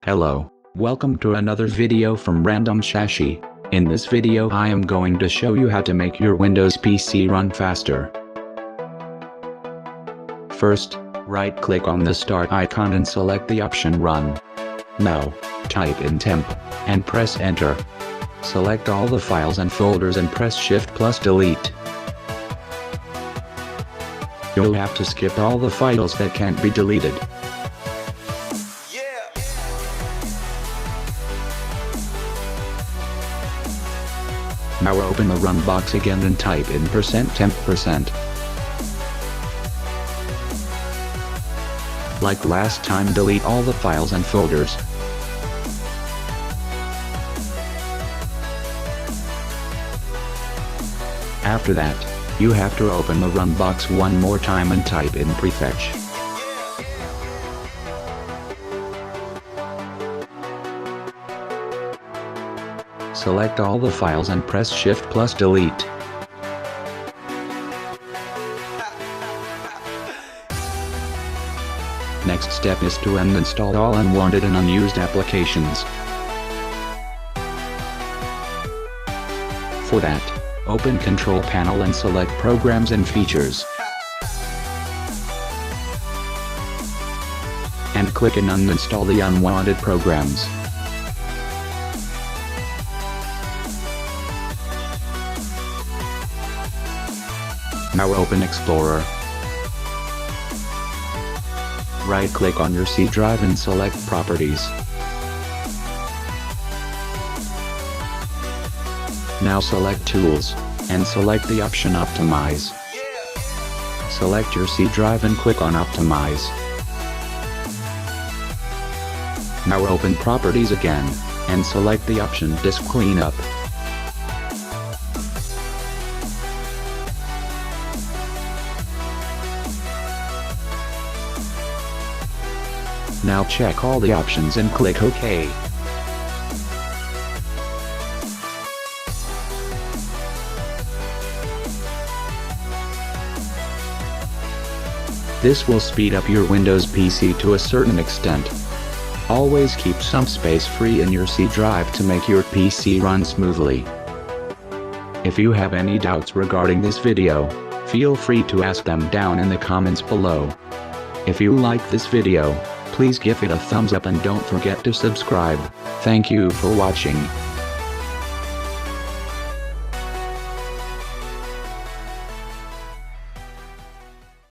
Hello, welcome to another video from Random Shashi. In this video I am going to show you how to make your Windows PC run faster. First, right-click on the start icon and select the option Run. Now, type in temp, and press enter. Select all the files and folders and press Shift plus Delete. You'll have to skip all the files that can't be deleted. Now open the run box again and type in %temp%. Like last time, delete all the files and folders. After that, you have to open the run box one more time and type in prefetch. Select all the files and press Shift plus Delete. Next step is to uninstall all unwanted and unused applications. For that, open Control Panel and select Programs and Features. And click and uninstall the unwanted programs. Now open Explorer. Right-click on your C drive and select Properties. Now select Tools, and select the option Optimize. Select your C drive and click on Optimize. Now open Properties again, and select the option Disk Cleanup. Now check all the options and click OK. This will speed up your Windows PC to a certain extent. Always keep some space free in your C drive to make your PC run smoothly. If you have any doubts regarding this video, feel free to ask them down in the comments below. If you like this video, please give it a thumbs up and don't forget to subscribe. Thank you for watching.